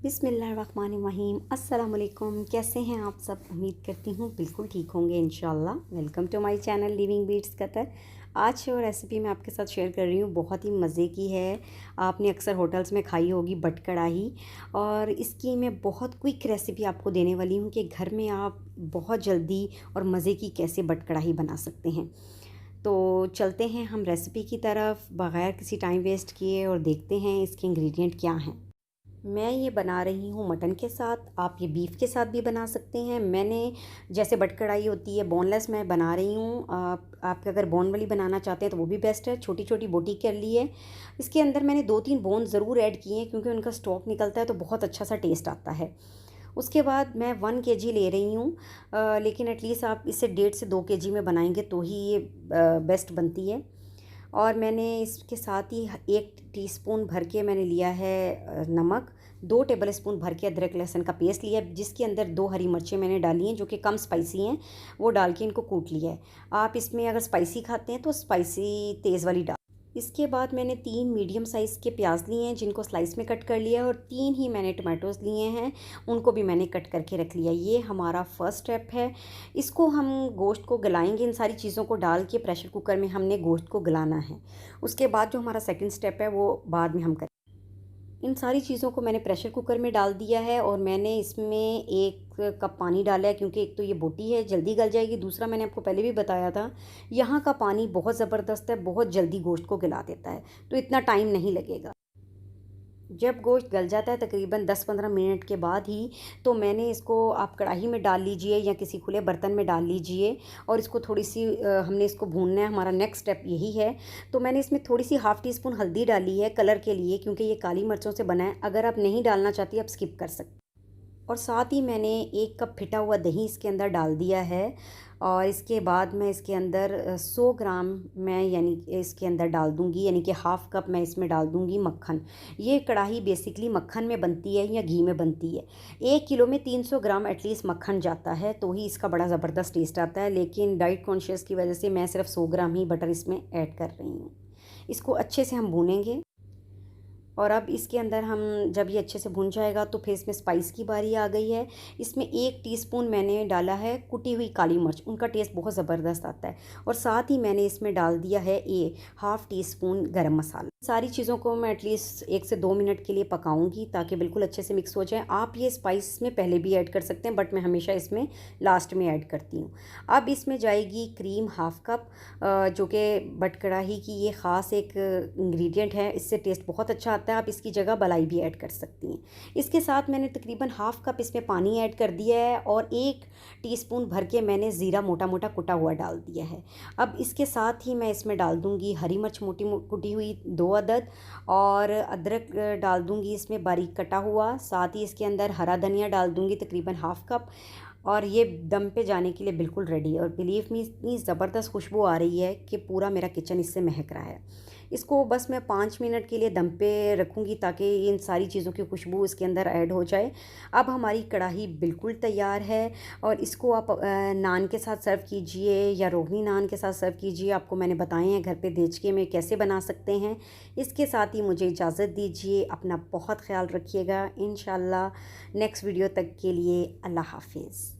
बिस्मिल्लाहिर्रहमानिर्रहीम। अस्सलाम वालेकुम। कैसे हैं आप सब? उम्मीद करती हूँ बिल्कुल ठीक होंगे इंशाल्लाह। Welcome to my channel living beats Qatar. आज जो रेसिपी मैं आपके साथ शेयर कर रही हूँ बहुत ही मज़े की है। आपने अक्सर होटल्स में खाई होगी बट कढ़ाई, और इसकी मैं बहुत क्विक रेसिपी आपको देने वाली हूँ कि घर में आप बहुत जल्दी और मज़े की कैसे बट कढ़ाई बना सकते हैं। तो चलते हैं हम रेसिपी की तरफ बग़ैर किसी टाइम वेस्ट किए और देखते हैं इसके इंग्रेडिएंट क्या हैं। मैं ये बना रही हूँ मटन के साथ, आप ये बीफ के साथ भी बना सकते हैं। मैंने जैसे बट कढ़ाई होती है बोनलेस मैं बना रही हूँ। आप अगर बोन वाली बनाना चाहते हैं तो वो भी बेस्ट है। छोटी छोटी बोटी कर ली है। इसके अंदर मैंने 2-3 बोन ज़रूर ऐड किए हैं क्योंकि उनका स्टॉक निकलता है तो बहुत अच्छा सा टेस्ट आता है। उसके बाद मैं 1 केजी ले रही हूँ, लेकिन एटलीस्ट आप इसे 1.5 से 2 केजी में बनाएंगे तो ही ये बेस्ट बनती है। और मैंने इसके साथ ही 1 टीस्पून भर के मैंने लिया है नमक, 2 टेबल स्पून भर के अदरक लहसुन का पेस्ट लिया जिसके अंदर 2 हरी मिर्चें मैंने डाली हैं जो कि कम स्पाइसी हैं, वो डाल के इनको कूट लिया है। आप इसमें अगर स्पाइसी खाते हैं तो स्पाइसी तेज़ वाली डाल। इसके बाद मैंने 3 मीडियम साइज़ के प्याज लिए हैं जिनको स्लाइस में कट कर लिया है, और 3 ही मैंने टमाटोज़ लिए हैं, उनको भी मैंने कट करके रख लिया। ये हमारा फर्स्ट स्टेप है। इसको हम गोश्त को गलाएंगे, इन सारी चीज़ों को डाल के प्रेशर कुकर में हमने गोश्त को गलाना है। उसके बाद जो हमारा सेकंड स्टेप है वो बाद में हम करें। इन सारी चीज़ों को मैंने प्रेशर कुकर में डाल दिया है और मैंने इसमें 1 कप पानी डाला है क्योंकि एक तो ये बोटी है जल्दी गल जाएगी, दूसरा मैंने आपको पहले भी बताया था यहाँ का पानी बहुत ज़बरदस्त है, बहुत जल्दी गोश्त को गला देता है, तो इतना टाइम नहीं लगेगा। जब गोश्त गल जाता है तकरीबन 10-15 मिनट के बाद ही, तो मैंने इसको आप कढ़ाई में डाल लीजिए या किसी खुले बर्तन में डाल लीजिए और इसको थोड़ी सी हमने इसको भूनना है। हमारा नेक्स्ट स्टेप यही है। तो मैंने इसमें थोड़ी सी हाफ़ टी स्पून हल्दी डाली है कलर के लिए क्योंकि ये काली मिर्चों से बना है। अगर आप नहीं डालना चाहती आप स्किप कर सकते। और साथ ही मैंने 1 कप फिटा हुआ दही इसके अंदर डाल दिया है, और इसके बाद मैं इसके अंदर 100 ग्राम मैं यानी इसके अंदर डाल दूँगी, यानी कि हाफ़ कप मैं इसमें डाल दूँगी मक्खन। ये कढ़ाई बेसिकली मक्खन में बनती है या घी में बनती है। 1 किलो में 300 ग्राम एटलीस्ट मक्खन जाता है तो ही इसका बड़ा ज़बरदस्त टेस्ट आता है, लेकिन डाइट कॉन्शियस की वजह से मैं सिर्फ 100 ग्राम ही बटर इसमें ऐड कर रही हूँ। इसको अच्छे से हम भूनेंगे, और अब इसके अंदर हम जब ये अच्छे से भुन जाएगा तो फिर इसमें स्पाइस की बारी आ गई है। इसमें 1 टीस्पून मैंने डाला है कुटी हुई काली मिर्च, उनका टेस्ट बहुत ज़बरदस्त आता है। और साथ ही मैंने इसमें डाल दिया है हाफ़ टी स्पून गरम मसाला। सारी चीज़ों को मैं एटलीस्ट 1 से 2 मिनट के लिए पकाऊंगी ताकि बिल्कुल अच्छे से मिक्स हो जाए। आप ये स्पाइस में पहले भी ऐड कर सकते हैं बट मैं हमेशा इसमें लास्ट में ऐड करती हूँ। अब इसमें जाएगी क्रीम हाफ़ कप, जो कि बट कढ़ाई की ये ख़ास एक इंग्रेडिएंट है, इससे टेस्ट बहुत अच्छा आता है। आप इसकी जगह मलाई भी ऐड कर सकती हैं। इसके साथ मैंने तकरीबन हाफ़ कप इसमें पानी ऐड कर दिया है और 1 टीस्पून भर के मैंने ज़ीरा मोटा मोटा कुटा हुआ डाल दिया है। अब इसके साथ ही मैं इसमें डाल दूँगी हरी मिर्च मोटी कुटी हुई 2 अदद, और अदरक डाल दूँगी इसमें बारीक कटा हुआ। साथ ही इसके अंदर हरा धनिया डाल दूँगी तकरीबन हाफ़ कप, और ये दम पे जाने के लिए बिल्कुल रेडी है। और बिलीव मी इतनी ज़बरदस्त खुशबू आ रही है कि पूरा मेरा किचन इससे महक रहा है। इसको बस मैं 5 मिनट के लिए दम पे रखूँगी ताकि इन सारी चीज़ों की खुशबू इसके अंदर ऐड हो जाए। अब हमारी कढ़ाई बिल्कुल तैयार है, और इसको आप नान के साथ सर्व कीजिए या रोगनी नान के साथ सर्व कीजिए। आपको मैंने बताए हैं घर पे देचके में कैसे बना सकते हैं। इसके साथ ही मुझे इजाज़त दीजिए। अपना बहुत ख्याल रखिएगा। इंशाल्लाह नेक्स्ट वीडियो तक के लिए अल्लाह हाफिज़।